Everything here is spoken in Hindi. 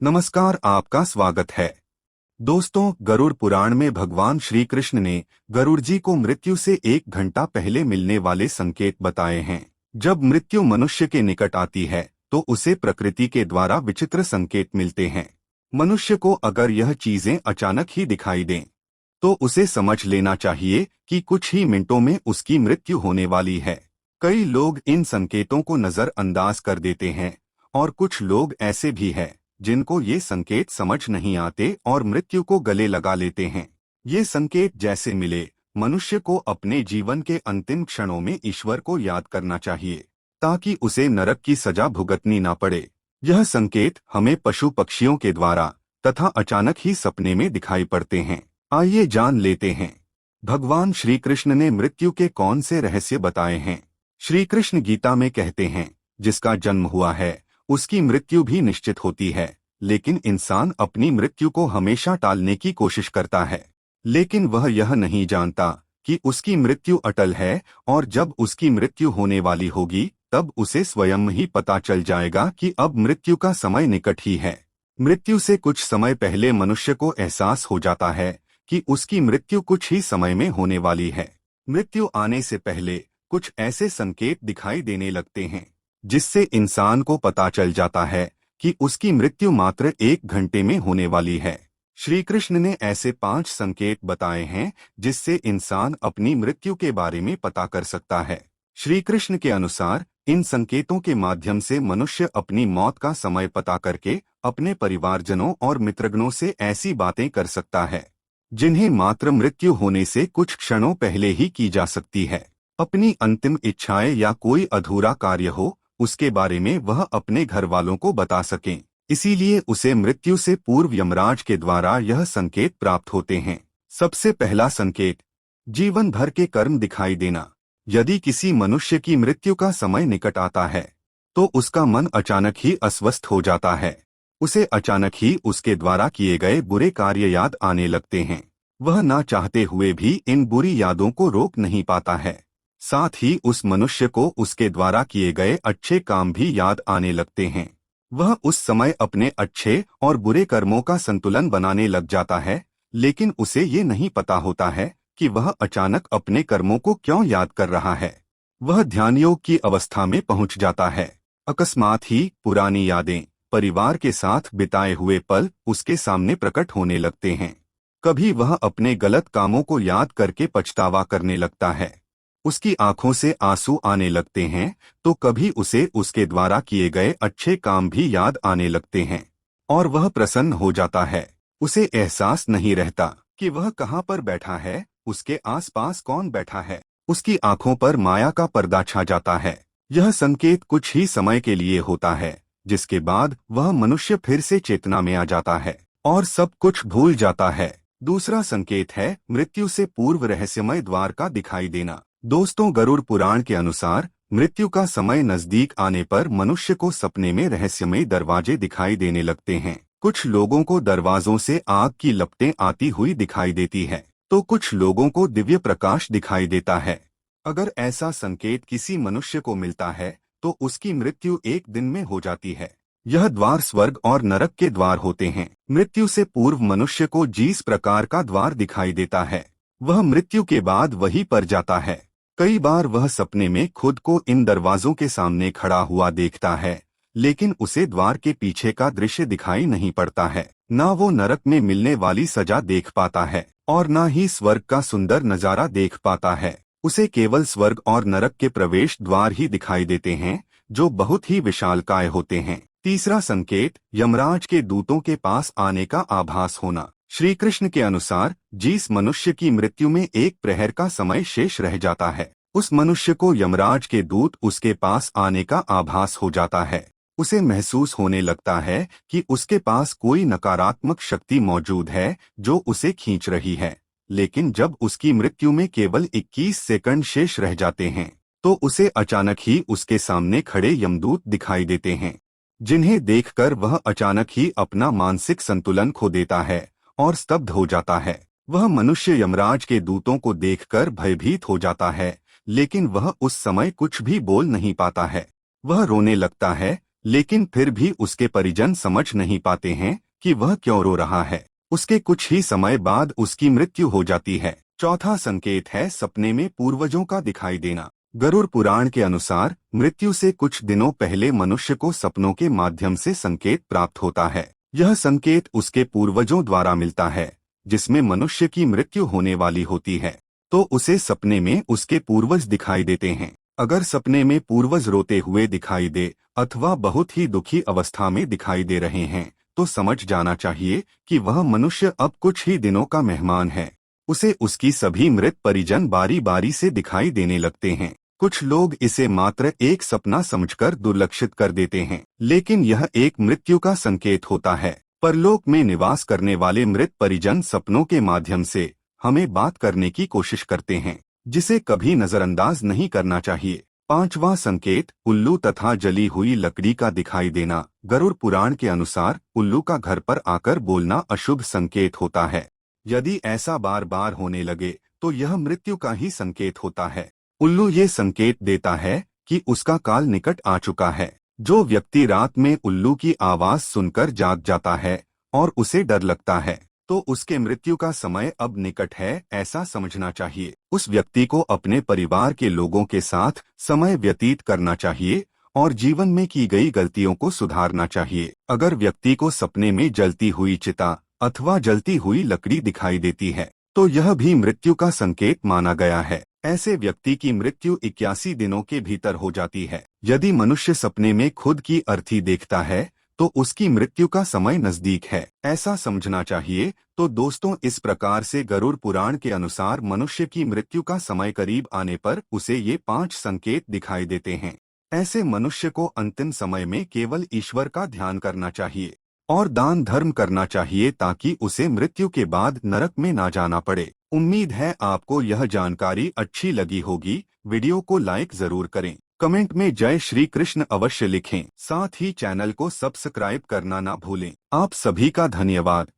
नमस्कार, आपका स्वागत है। दोस्तों, गरुड़ पुराण में भगवान श्री कृष्ण ने गरुड़ जी को मृत्यु से 1 घंटा पहले मिलने वाले संकेत बताए हैं। जब मृत्यु मनुष्य के निकट आती है तो उसे प्रकृति के द्वारा विचित्र संकेत मिलते हैं। मनुष्य को अगर यह चीजें अचानक ही दिखाई दें तो उसे समझ लेना चाहिए कि कुछ ही मिनटों में उसकी मृत्यु होने वाली है। कई लोग इन संकेतों को नजरअंदाज कर देते हैं और कुछ लोग ऐसे भी हैं जिनको ये संकेत समझ नहीं आते और मृत्यु को गले लगा लेते हैं। ये संकेत जैसे मिले, मनुष्य को अपने जीवन के अंतिम क्षणों में ईश्वर को याद करना चाहिए ताकि उसे नरक की सजा भुगतनी ना पड़े। यह संकेत हमें पशु पक्षियों के द्वारा तथा अचानक ही सपने में दिखाई पड़ते हैं। आइए जान लेते हैं, भगवान श्री कृष्ण ने मृत्यु के कौन से रहस्य बताए हैं। श्री कृष्ण गीता में कहते हैं, जिसका जन्म हुआ है उसकी मृत्यु भी निश्चित होती है, लेकिन इंसान अपनी मृत्यु को हमेशा टालने की कोशिश करता है। लेकिन वह यह नहीं जानता कि उसकी मृत्यु अटल है और जब उसकी मृत्यु होने वाली होगी तब उसे स्वयं ही पता चल जाएगा कि अब मृत्यु का समय निकट ही है। मृत्यु से कुछ समय पहले मनुष्य को एहसास हो जाता है कि उसकी मृत्यु कुछ ही समय में होने वाली है। मृत्यु आने से पहले कुछ ऐसे संकेत दिखाई देने लगते हैं जिससे इंसान को पता चल जाता है कि उसकी मृत्यु मात्र 1 घंटे में होने वाली है। श्री कृष्ण ने ऐसे 5 संकेत बताए हैं जिससे इंसान अपनी मृत्यु के बारे में पता कर सकता है। श्री कृष्ण के अनुसार इन संकेतों के माध्यम से मनुष्य अपनी मौत का समय पता करके अपने परिवारजनों और मित्रगणों से ऐसी बातें कर सकता है जिन्हें मात्र मृत्यु होने से कुछ क्षणों पहले ही की जा सकती है। अपनी अंतिम इच्छाएं या कोई अधूरा कार्य हो, उसके बारे में वह अपने घर वालों को बता सकें। इसीलिए उसे मृत्यु से पूर्व यमराज के द्वारा यह संकेत प्राप्त होते हैं। सबसे पहला संकेत, जीवन भर के कर्म दिखाई देना। यदि किसी मनुष्य की मृत्यु का समय निकट आता है तो उसका मन अचानक ही अस्वस्थ हो जाता है। उसे अचानक ही उसके द्वारा किए गए बुरे कार्य याद आने लगते हैं। वह ना चाहते हुए भी इन बुरी यादों को रोक नहीं पाता है। साथ ही उस मनुष्य को उसके द्वारा किए गए अच्छे काम भी याद आने लगते हैं। वह उस समय अपने अच्छे और बुरे कर्मों का संतुलन बनाने लग जाता है, लेकिन उसे ये नहीं पता होता है कि वह अचानक अपने कर्मों को क्यों याद कर रहा है। वह ध्यान योग की अवस्था में पहुंच जाता है। अकस्मात ही पुरानी यादें, परिवार के साथ बिताए हुए पल उसके सामने प्रकट होने लगते हैं। कभी वह अपने गलत कामों को याद करके पछतावा करने लगता है। उसकी आंखों से आंसू आने लगते हैं तो कभी उसे उसके द्वारा किए गए अच्छे काम भी याद आने लगते हैं और वह प्रसन्न हो जाता है। उसे एहसास नहीं रहता कि वह कहाँ पर बैठा है, उसके आसपास कौन बैठा है। उसकी आंखों पर माया का पर्दा छा जाता है। यह संकेत कुछ ही समय के लिए होता है, जिसके बाद वह मनुष्य फिर से चेतना में आ जाता है और सब कुछ भूल जाता है। दूसरा संकेत है मृत्यु से पूर्व रहस्यमय द्वार का दिखाई देना। दोस्तों, गरुड़ पुराण के अनुसार मृत्यु का समय नजदीक आने पर मनुष्य को सपने में रहस्यमय दरवाजे दिखाई देने लगते हैं। कुछ लोगों को दरवाजों से आग की लपटें आती हुई दिखाई देती है तो कुछ लोगों को दिव्य प्रकाश दिखाई देता है। अगर ऐसा संकेत किसी मनुष्य को मिलता है तो उसकी मृत्यु 1 दिन में हो जाती है। यह द्वार स्वर्ग और नरक के द्वार होते हैं। मृत्यु से पूर्व मनुष्य को जिस प्रकार का द्वार दिखाई देता है वह मृत्यु के बाद वहीं पर जाता है। कई बार वह सपने में खुद को इन दरवाजों के सामने खड़ा हुआ देखता है, लेकिन उसे द्वार के पीछे का दृश्य दिखाई नहीं पड़ता है। ना वो नरक में मिलने वाली सजा देख पाता है और ना ही स्वर्ग का सुंदर नजारा देख पाता है। उसे केवल स्वर्ग और नरक के प्रवेश द्वार ही दिखाई देते हैं, जो बहुत ही विशालकाय होते हैं। तीसरा संकेत, यमराज के दूतों के पास आने का आभास होना। श्री कृष्ण के अनुसार जिस मनुष्य की मृत्यु में 1 प्रहर का समय शेष रह जाता है, उस मनुष्य को यमराज के दूत उसके पास आने का आभास हो जाता है। उसे महसूस होने लगता है कि उसके पास कोई नकारात्मक शक्ति मौजूद है जो उसे खींच रही है। लेकिन जब उसकी मृत्यु में केवल 21 सेकंड शेष रह जाते हैं तो उसे अचानक ही उसके सामने खड़े यमदूत दिखाई देते हैं, जिन्हें देखकर वह अचानक ही अपना मानसिक संतुलन खो देता है और स्तब्ध हो जाता है। वह मनुष्य यमराज के दूतों को देखकर भयभीत हो जाता है, लेकिन वह उस समय कुछ भी बोल नहीं पाता है। वह रोने लगता है, लेकिन फिर भी उसके परिजन समझ नहीं पाते हैं कि वह क्यों रो रहा है। उसके कुछ ही समय बाद उसकी मृत्यु हो जाती है। चौथा संकेत है सपने में पूर्वजों का दिखाई देना। गरुड़ पुराण के अनुसार मृत्यु से कुछ दिनों पहले मनुष्य को सपनों के माध्यम से संकेत प्राप्त होता है। यह संकेत उसके पूर्वजों द्वारा मिलता है, जिसमें मनुष्य की मृत्यु होने वाली होती है तो उसे सपने में उसके पूर्वज दिखाई देते हैं। अगर सपने में पूर्वज रोते हुए दिखाई दे अथवा बहुत ही दुखी अवस्था में दिखाई दे रहे हैं तो समझ जाना चाहिए कि वह मनुष्य अब कुछ ही दिनों का मेहमान है। उसे उसकी सभी मृत परिजन बारी बारी से दिखाई देने लगते हैं। कुछ लोग इसे मात्र एक सपना समझकर दुर्लक्षित कर देते हैं, लेकिन यह एक मृत्यु का संकेत होता है। परलोक में निवास करने वाले मृत परिजन सपनों के माध्यम से हमें बात करने की कोशिश करते हैं, जिसे कभी नजरअंदाज नहीं करना चाहिए। पांचवा संकेत उल्लू तथा जली हुई लकड़ी का दिखाई देना। गरुड़ पुराण के अनुसार उल्लू का घर पर आकर बोलना अशुभ संकेत होता है। यदि ऐसा बार बार होने लगे तो यह मृत्यु का ही संकेत होता है। उल्लू ये संकेत देता है कि उसका काल निकट आ चुका है। जो व्यक्ति रात में उल्लू की आवाज सुनकर जाग जाता है और उसे डर लगता है तो उसके मृत्यु का समय अब निकट है, ऐसा समझना चाहिए। उस व्यक्ति को अपने परिवार के लोगों के साथ समय व्यतीत करना चाहिए और जीवन में की गई गलतियों को सुधारना चाहिए। अगर व्यक्ति को सपने में जलती हुई चिता अथवा जलती हुई लकड़ी दिखाई देती है तो यह भी मृत्यु का संकेत माना गया है। ऐसे व्यक्ति की मृत्यु 81 दिनों के भीतर हो जाती है। यदि मनुष्य सपने में खुद की अर्थी देखता है तो उसकी मृत्यु का समय नजदीक है, ऐसा समझना चाहिए। तो दोस्तों, इस प्रकार से गरुड़ पुराण के अनुसार मनुष्य की मृत्यु का समय करीब आने पर उसे ये 5 संकेत दिखाई देते हैं। ऐसे मनुष्य को अंतिम समय में केवल ईश्वर का ध्यान करना चाहिए और दान धर्म करना चाहिए ताकि उसे मृत्यु के बाद नरक में ना जाना पड़े। उम्मीद है आपको यह जानकारी अच्छी लगी होगी। वीडियो को लाइक जरूर करें, कमेंट में जय श्री कृष्ण अवश्य लिखें, साथ ही चैनल को सब्सक्राइब करना ना भूलें। आप सभी का धन्यवाद।